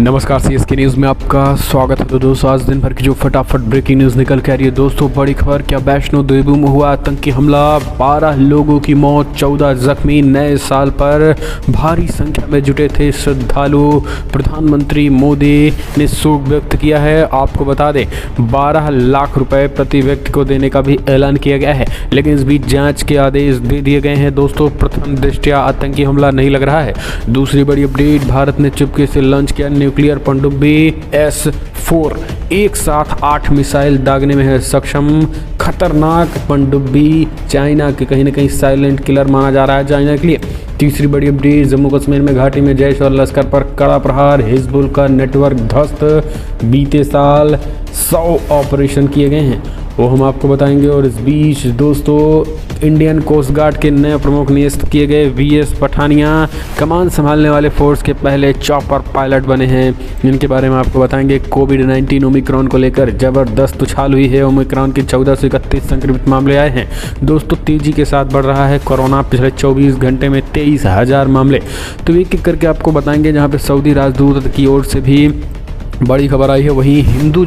नमस्कार, CSK news में आपका स्वागत है। तो दोस्तों, आज दिन भर की जो फटाफट ब्रेकिंग न्यूज़ निकल के आ रही है दोस्तों, बड़ी खबर। क्या वैष्णो देवी में हुआ आतंकी हमला, 12 लोगों की मौत, 14 जख्मी। नए साल पर भारी संख्या में जुटे थे श्रद्धालु। प्रधानमंत्री मोदी ने शोक व्यक्त किया है। आपको बता दें, 12 लाख रुपए प्रति व्यक्ति को देने का भी ऐलान किया गया है, लेकिन इस बीच जाँच के आदेश दे दिए गए हैं दोस्तों। प्रथम दृष्टया आतंकी हमला नहीं लग रहा है। दूसरी बड़ी अपडेट, भारत ने चुपके से लॉन्च किया न्यूक्लियर पनडुब्बी S-4, एक साथ 8 मिसाइल दागने में है सक्षम। खतरनाक पनडुब्बी चाइना के कहीं ना कहीं साइलेंट किलर माना जा रहा है चाइना के लिए। तीसरी बड़ी अपडेट, जम्मू कश्मीर में घाटी में जैश और लश्कर पर कड़ा प्रहार, हिजबुल का नेटवर्क ध्वस्त। बीते साल 100 ऑपरेशन किए गए हैं, वो हम आपको बताएंगे। और इस बीच दोस्तों, इंडियन कोस्ट गार्ड के नए प्रमुख नियुक्त किए गए VS पठानिया कमान संभालने वाले फोर्स के पहले चॉपर पायलट बने हैं, जिनके बारे में आपको बताएंगे। कोविड-19 ओमिक्रॉन को लेकर जबरदस्त उछाल हुई है। ओमिक्रॉन के 14 से 31 संक्रमित मामले आए हैं दोस्तों। तेजी के साथ बढ़ रहा है कोरोना, पिछले 24 घंटे में 23,000 मामले। तो एक एक करके आपको बताएंगे। जहाँ पे सऊदी राजदूत की ओर से भी बड़ी खबर आई है, वहीं हिंदू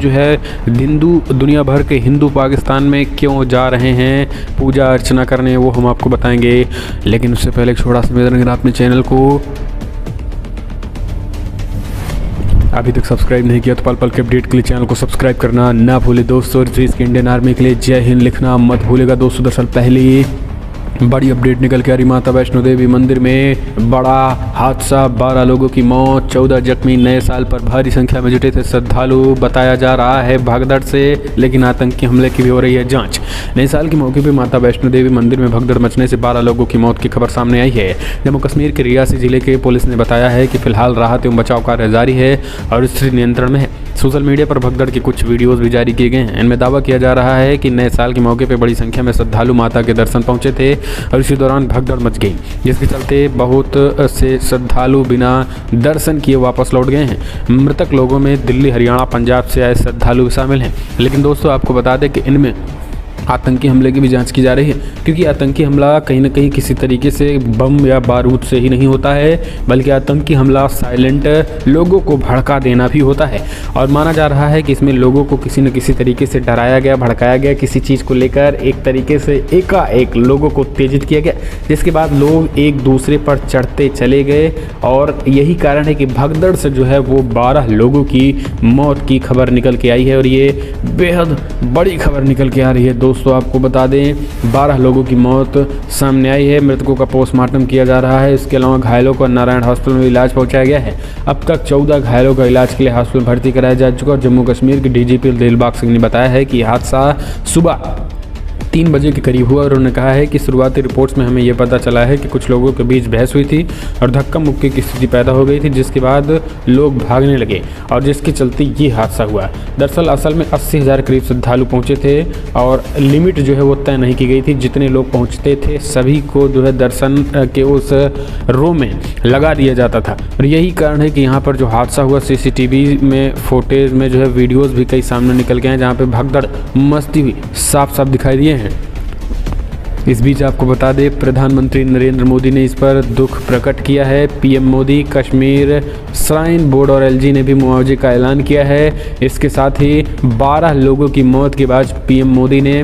दुनिया भर के हिंदू पाकिस्तान में क्यों जा रहे हैं पूजा अर्चना करने, वो हम आपको बताएंगे। लेकिन उससे पहले एक छोटा सा निवेदन, अगर आपने चैनल को अभी तक सब्सक्राइब नहीं किया तो पल पल के अपडेट के लिए चैनल को सब्सक्राइब करना ना भूले दोस्तों। और देश के इंडियन आर्मी के लिए जय हिंद लिखना मत भूलेगा दोस्तों। दरअसल पहले बड़ी अपडेट निकल के आ रही, माता वैष्णो देवी मंदिर में बड़ा हादसा, 12 लोगों की मौत, 14 जख्मी। नए साल पर भारी संख्या में जुटे थे श्रद्धालु, बताया जा रहा है भगदड़ से, लेकिन आतंकी हमले की भी हो रही है जांच। नए साल के मौके पर माता वैष्णो देवी मंदिर में भगदड़ मचने से 12 लोगों की मौत की खबर सामने आई है। जम्मू कश्मीर के रियासी जिले के पुलिस ने बताया है कि फिलहाल राहत एवं बचाव कार्य जारी है और स्थिति नियंत्रण में है। सोशल मीडिया पर भगदड़ के कुछ वीडियोस भी जारी किए गए हैं। इनमें दावा किया जा रहा है कि नए साल के मौके पर बड़ी संख्या में श्रद्धालु माता के दर्शन पहुंचे थे और इसी दौरान भगदड़ मच गई, जिसके चलते बहुत से श्रद्धालु बिना दर्शन किए वापस लौट गए हैं। मृतक लोगों में दिल्ली, हरियाणा, पंजाब से आए श्रद्धालु भी शामिल हैं। लेकिन दोस्तों, आपको बता दें कि इनमें आतंकी हमले की भी जांच की जा रही है, क्योंकि आतंकी हमला कहीं ना कहीं किसी तरीके से बम या बारूद से ही नहीं होता है, बल्कि आतंकी हमला साइलेंट लोगों को भड़का देना भी होता है। और माना जा रहा है कि इसमें लोगों को किसी न किसी तरीके से डराया गया, भड़काया गया, किसी चीज़ को लेकर एक तरीके से एकाएक लोगों को उत्तेजित किया गया, जिसके बाद लोग एक दूसरे पर चढ़ते चले गए। और यही कारण है कि भगदड़ से जो है वो 12 लोगों की मौत की खबर निकल के आई है। और ये बेहद बड़ी खबर निकल के आ रही है दोस्तों। आपको बता दें, 12 लोगों की मौत सामने आई है। मृतकों का पोस्टमार्टम किया जा रहा है। इसके अलावा घायलों को नारायण हॉस्पिटल में इलाज पहुंचाया गया है। अब तक 14 घायलों का इलाज के लिए हॉस्पिटल भर्ती कराया जा चुका है। जम्मू कश्मीर के DGP दिलबाग सिंह ने बताया है कि हादसा सुबह 3 बजे के करीब हुआ और उन्होंने कहा है कि शुरुआती रिपोर्ट्स में हमें यह पता चला है कि कुछ लोगों के बीच बहस हुई थी और धक्का मुक्की की स्थिति पैदा हो गई थी, जिसके बाद लोग भागने लगे और जिसके चलते ये हादसा हुआ। दरअसल असल में 80,000 करीब श्रद्धालु पहुंचे थे और लिमिट जो है वो तय नहीं की गई थी। जितने लोग पहुंचते थे सभी को जो है दर्शन के उस रो में लगा दिया जाता था। और यही कारण है कि यहाँ पर जो हादसा हुआ, CCTV में फुटेज में जो है वीडियोज़ भी कई सामने निकल गए हैं, जहाँ पर भगदड़ मचती हुई साफ साफ दिखाई दिए हैं। इस बीच आपको बता दें, प्रधानमंत्री नरेंद्र मोदी ने इस पर दुख प्रकट किया है। PM Modi, Kashmir shrine board और LG ने भी मुआवजे का ऐलान किया है। इसके साथ ही 12 लोगों की मौत के बाद PM मोदी ने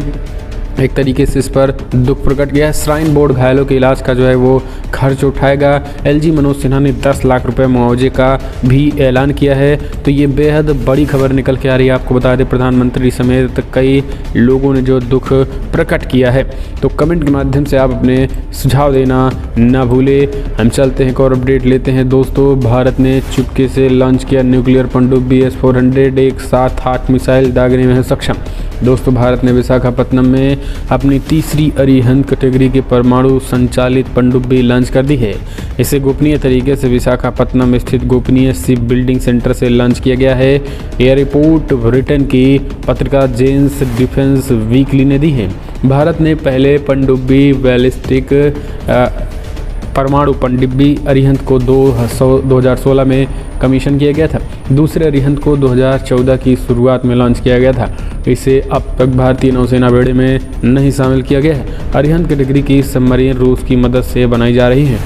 एक तरीके से इस पर दुख प्रकट किया है। श्राइन बोर्ड घायलों के इलाज का जो है वो खर्च उठाएगा। LG मनोज सिन्हा ने 10 लाख रुपए मुआवजे का भी ऐलान किया है। तो ये बेहद बड़ी खबर निकल के आ रही है। आपको बता दें, प्रधानमंत्री समेत कई लोगों ने जो दुख प्रकट किया है। तो कमेंट के माध्यम से आप अपने सुझाव देना ना भूले। हम चलते हैं, एक और अपडेट लेते हैं दोस्तों। भारत ने चुपके से लॉन्च किया न्यूक्लियर पनडुब्बी S-400, एक साथ 8 मिसाइल दागने में है सक्षम। दोस्तों, भारत ने विशाखापत्तनम में अपनी तीसरी अरिहंत कैटेगरी के परमाणु संचालित पनडुब्बी लॉन्च कर दी है। इसे गोपनीय तरीके से विशाखापत्तनम स्थित गोपनीय शिप बिल्डिंग सेंटर से लॉन्च किया गया है। यह रिपोर्ट ब्रिटेन की पत्रिका जेन्स डिफेंस वीकली ने दी है। भारत ने पहले पनडुब्बी बैलिस्टिक परमाणु पनडुब्बी अरिहंत को 2016 में कमीशन किया गया था। दूसरे अरिहंत को 2014 की शुरुआत में लॉन्च किया गया था। इसे अब तक भारतीय नौसेना बेड़े में नहीं शामिल किया गया है। अरिहंत कैटेगरी की सबमरीन रूस की मदद से बनाई जा रही है।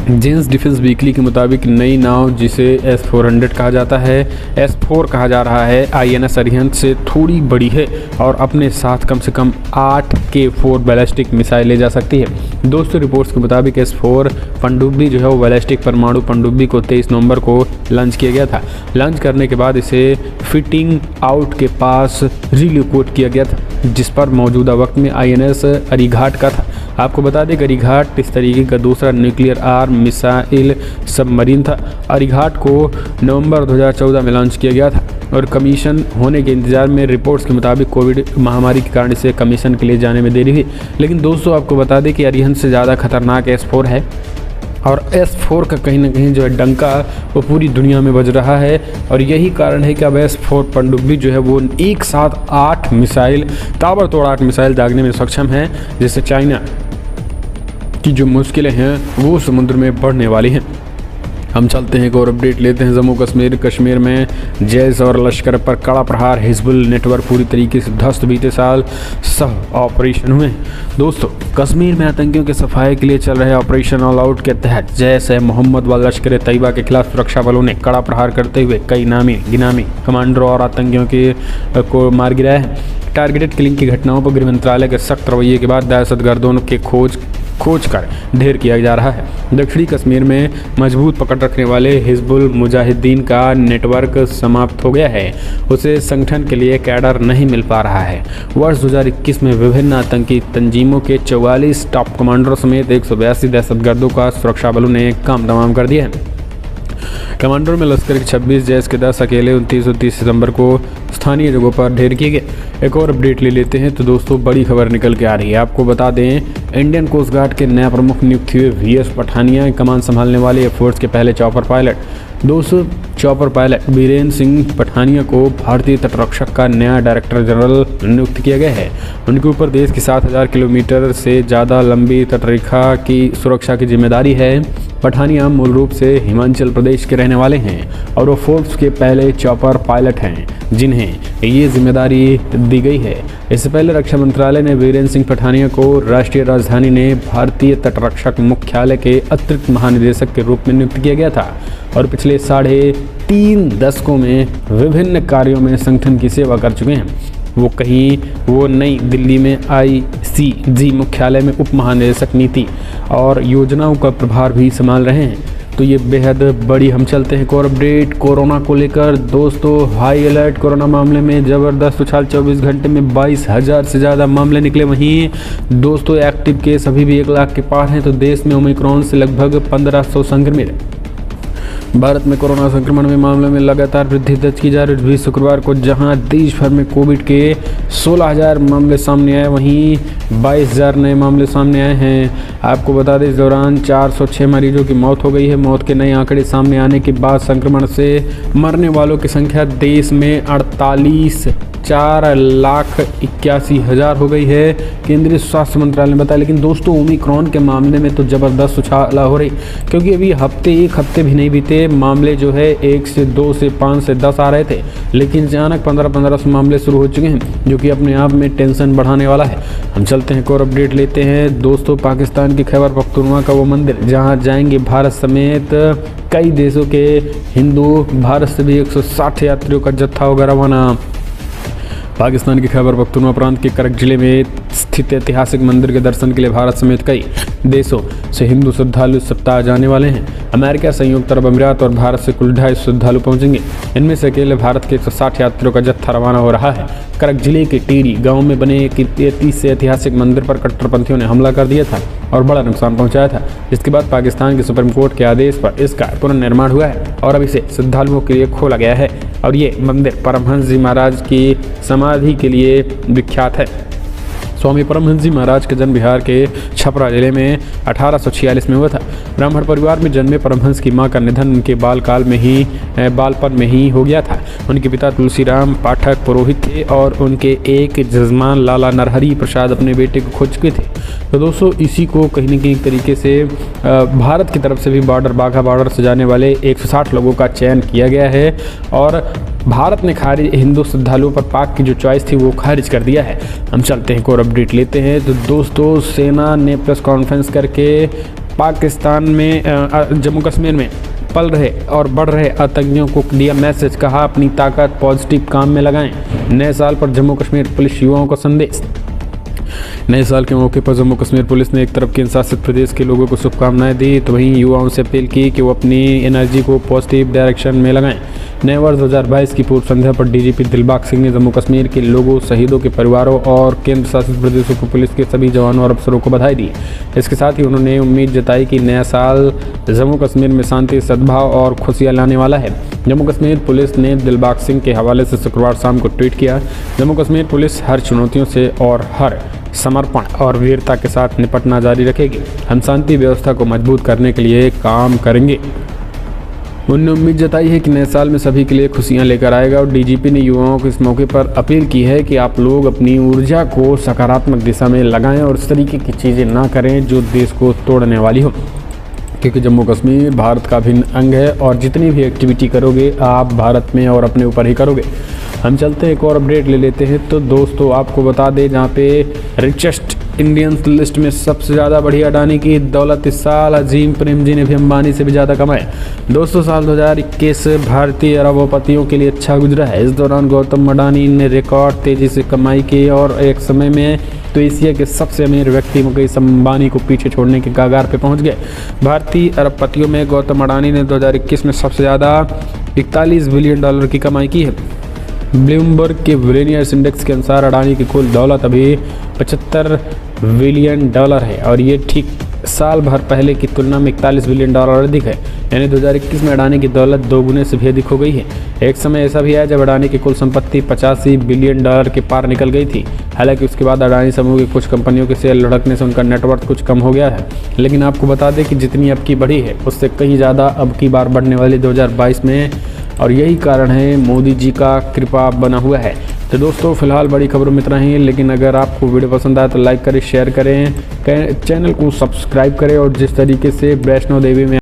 जेन्स डिफेंस वीकली के मुताबिक नई नाव जिसे S-400 कहा जाता है, S-4 कहा जा रहा है, INS अरिहंत से थोड़ी बड़ी है और अपने साथ कम से कम 8 K-4 बैलिस्टिक मिसाइल ले जा सकती है। दोस्तों रिपोर्ट्स के मुताबिक S-4 पनडुब्बी जो है वो बैलिस्टिक परमाणु पनडुब्बी को 23 नवंबर को लॉन्च किया गया था। लॉन्च करने के बाद इसे फिटिंग आउट के पास रिलोकेट किया गया था, जिस पर मौजूदा वक्त में INS अरीघाट का था। आपको बता दें अरीघाट इस तरीके का दूसरा न्यूक्लियर आर्म मिसाइल सबमरीन था। अरीघाट को नवंबर 2014 में लॉन्च किया गया था और कमीशन होने के इंतजार में रिपोर्ट्स के मुताबिक कोविड महामारी के कारण इसे कमीशन के लिए जाने में देरी हुई। लेकिन दोस्तों आपको बता दें कि अरिहंत से ज़्यादा खतरनाक S-4 है और S-4 का कहीं ना कहीं जो है डंका वो पूरी दुनिया में बज रहा है और यही कारण है कि अब S-4 पनडुब्बी जो है वो एक साथ 8 मिसाइल ताबड़तोड़ 8 मिसाइल दागने में सक्षम है, जिससे चाइना की जो मुश्किलें हैं वो समुद्र में बढ़ने वाली हैं। हम चलते हैं एक और अपडेट लेते हैं। जम्मू कश्मीर में जैश और लश्कर पर कड़ा प्रहार, हिजबुल नेटवर्क पूरी तरीके से ध्वस्त। बीते साल सब ऑपरेशन हुए। दोस्तों कश्मीर में आतंकियों के सफाई के लिए चल रहे ऑपरेशन ऑल आउट के तहत जैश ए मोहम्मद व लश्कर तैयबा के खिलाफ सुरक्षा बलों ने कड़ा प्रहार करते हुए कई नामी गिनामी कमांडरों और आतंकियों को मार गिराया है। टारगेटेड किलिंग की घटनाओं पर गृह मंत्रालय के सख्त रवैये के बाद दहशतगर्दों के खोज कर ढेर किया जा रहा है। दक्षिणी कश्मीर में मजबूत पकड़ रखने वाले हिजबुल मुजाहिदीन का नेटवर्क समाप्त हो गया है। उसे संगठन के लिए कैडर नहीं मिल पा रहा है। वर्ष 2021 में विभिन्न आतंकी तंजीमों के 44 टॉप कमांडरों समेत 182 दहशतगर्दों का सुरक्षा बलों ने काम तमाम कर दिया है। कमांडरों में लश्कर के 26, जैश के 10 अकेले 29 और 30 सितंबर को स्थानीय जगहों पर ढेर किए गए। एक और अपडेट ले लेते हैं। तो दोस्तों बड़ी खबर निकल के आ रही है। आपको बता दें इंडियन कोस्ट गार्ड के नया प्रमुख नियुक्त हुए VS पठानिया कमान संभालने वाले एयरफोर्स के पहले चॉपर पायलट। दोस्तों चॉपर पायलट बीरेन सिंह पठानिया को भारतीय तटरक्षक का नया डायरेक्टर जनरल नियुक्त किया गया है। उनके ऊपर देश की 7000 किलोमीटर से ज़्यादा लंबी तटरेखा की सुरक्षा की जिम्मेदारी है। पठानिया मूल रूप से हिमाचल प्रदेश के रहने वाले हैं और वो फोर्स के पहले चॉपर पायलट हैं जिन्हें ये जिम्मेदारी दी गई है। इससे पहले रक्षा मंत्रालय ने बीरेन सिंह पठानिया को राष्ट्रीय राजधानी ने भारतीय तटरक्षक मुख्यालय के अतिरिक्त महानिदेशक के रूप में नियुक्त किया गया था और पिछले 3.5 दशकों में विभिन्न कार्यों में संगठन की सेवा कर चुके हैं। वो नई दिल्ली में ICG मुख्यालय में उप महानिदेशक नीति और योजनाओं का प्रभार भी संभाल रहे हैं। तो ये बेहद बड़ी। हम चलते हैं और अपडेट कोरोना को लेकर। दोस्तों हाई अलर्ट कोरोना मामले में ज़बरदस्त उछाल। 24 घंटे में 22,000 से ज़्यादा मामले निकले। वहीं दोस्तों एक्टिव केस अभी भी 1 लाख के पार हैं। तो देश में ओमिक्रॉन से लगभग 1500 संक्रमित। भारत में कोरोना संक्रमण में मामलों में लगातार वृद्धि दर्ज की जा रही है। शुक्रवार को जहां देश भर में कोविड के 16,000 मामले सामने आए, वहीं 22,000 नए मामले सामने आए हैं। आपको बता दें इस दौरान 406 मरीजों की मौत हो गई है। मौत के नए आंकड़े सामने आने के बाद संक्रमण से मरने वालों की संख्या देश में 4,81,000 हो गई है, केंद्रीय स्वास्थ्य मंत्रालय ने बताया। लेकिन दोस्तों ओमिक्रॉन के मामले में तो ज़बरदस्त उछाल हो रही, क्योंकि अभी एक हफ्ते भी नहीं बीते मामले जो है 1 से 2 से 5 से 10 आ रहे थे, लेकिन अचानक 1500 मामले शुरू हो चुके हैं, जो कि अपने आप में टेंशन बढ़ाने वाला है। हम चलते हैं और अपडेट लेते हैं। दोस्तों पाकिस्तान के खैबर पख्तूनख्वा का वो मंदिर जहां जाएंगे भारत समेत कई देशों के हिंदू, भारत से भी 160 यात्रियों का जत्था होगा रवाना। पाकिस्तान के खैबर पख्तूनख्वा प्रांत के करक जिले में स्थित ऐतिहासिक मंदिर के दर्शन के लिए भारत समेत कई देशों से हिंदू श्रद्धालु सप्ताह जाने वाले हैं। अमेरिका, संयुक्त अरब अमीरात और भारत से कुल 250 श्रद्धालु पहुंचेंगे। इनमें से अकेले भारत के 160 यात्रियों का जत्था रवाना हो रहा है। करक जिले के टीरी गांव में बने एक 30 से ऐतिहासिक मंदिर पर कट्टरपंथियों ने हमला कर दिया था और बड़ा नुकसान पहुंचाया था। इसके बाद पाकिस्तान के सुप्रीम कोर्ट के आदेश पर इसका पुनर्निर्माण हुआ है और अब इसे श्रद्धालुओं के लिए खोला गया है। और ये मंदिर परमहंस जी महाराज की समाधि के लिए विख्यात है। स्वामी परमहंस जी महाराज का जन्म बिहार के छपरा जिले में 1846 में हुआ था। ब्राह्मण परिवार में जन्मे परमहंस की मां का निधन उनके बालपन में ही हो गया था। उनके पिता तुलसीराम पाठक पुरोहित थे और उनके एक जजमान लाला नरहरि प्रसाद अपने बेटे को खो चुके थे। तो दोस्तों इसी को कहीं न कहीं तरीके से भारत की तरफ से भी बाघा बॉर्डर से जाने वाले 160 लोगों का चयन किया गया है और भारत ने हिंदू श्रद्धालुओं पर पाक की जो चॉइस थी वो खारिज कर दिया है। हम चलते हैं और अपडेट लेते हैं। तो दोस्तों सेना ने प्रेस कॉन्फ्रेंस करके पाकिस्तान में जम्मू कश्मीर में पल रहे और बढ़ रहे आतंकियों को दिया मैसेज, कहा अपनी ताकत पॉजिटिव काम में लगाएं। नए साल पर जम्मू कश्मीर पुलिस युवाओं को संदेश। नए साल के मौके पर जम्मू कश्मीर पुलिस ने एक तरफ केंद्र शासित प्रदेश के लोगों को शुभकामनाएं दी तो वहीं युवाओं से अपील की कि वो अपनी एनर्जी को पॉजिटिव डायरेक्शन में लगाएं। नए वर्ष 2022 की पूर्व संध्या पर डीजीपी दिलबाग सिंह ने जम्मू कश्मीर के लोगों, शहीदों के परिवारों और केंद्र शासित प्रदेशों को पुलिस के सभी जवानों और अफसरों को बधाई दी। इसके साथ ही उन्होंने उम्मीद जताई कि नया साल जम्मू कश्मीर में शांति, सद्भाव और खुशियां लाने वाला है। जम्मू कश्मीर पुलिस ने दिलबाग सिंह के हवाले से शुक्रवार शाम को ट्वीट किया, जम्मू कश्मीर पुलिस हर चुनौतियों से और हर समर्पण और वीरता के साथ निपटना जारी रखेगी। हम शांति व्यवस्था को मजबूत करने के लिए काम करेंगे। उन्होंने उम्मीद जताई है कि नए साल में सभी के लिए खुशियां लेकर आएगा और डीजीपी ने युवाओं को इस मौके पर अपील की है कि आप लोग अपनी ऊर्जा को सकारात्मक दिशा में लगाएं और इस तरीके की चीज़ें ना करें जो देश को तोड़ने वाली हो, क्योंकि जम्मू कश्मीर भारत का अभिन्न अंग है और जितनी भी एक्टिविटी करोगे आप भारत में और अपने ऊपर ही करोगे। हम चलते हैं, एक और अपडेट ले लेते हैं। तो दोस्तों आपको बता दें, जहाँ पे रिचेस्ट इंडियंस लिस्ट में सबसे ज़्यादा बढ़िया अडानी की दौलत इस साल अजीम प्रेमजी ने भी अंबानी से भी ज़्यादा कमाई। दोस्तों साल 2021 भारतीय अरबपतियों के लिए अच्छा गुजरा है। इस दौरान गौतम अडानी ने रिकॉर्ड तेज़ी से कमाई की और एक समय में तो एशिया के सबसे अमीर व्यक्ति मुकेश अंबानी को पीछे छोड़ने के कगार पर पहुँच गए। भारतीय अरबपतियों में गौतम अडानी ने 2021 में सबसे ज़्यादा $41 बिलियन की कमाई की है। ब्लूमबर्ग के बिलियनियर्स इंडेक्स के अनुसार अडानी की कुल दौलत अभी $75 बिलियन है और ये ठीक साल भर पहले की तुलना में $41 बिलियन अधिक है। यानी 2021 में अडानी की दौलत 2 गुने से भी अधिक हो गई है। एक समय ऐसा भी आया जब अडानी की कुल संपत्ति $85 बिलियन के पार निकल गई थी। हालांकि उसके बाद अडानी समूह की कुछ कंपनियों के शेयर लुढ़कने से उनका नेटवर्थ कुछ कम हो गया है। लेकिन आपको बता दें कि जितनी अब की बढ़ी है उससे कहीं ज़्यादा अब की बार बढ़ने वाली 2022 में, और यही कारण है मोदी जी का कृपा बना हुआ है। तो दोस्तों फिलहाल बड़ी खबरों में इतना ही, लेकिन अगर आपको वीडियो पसंद आए तो लाइक करें, शेयर करें, चैनल को सब्सक्राइब करें और जिस तरीके से वैष्णो देवी में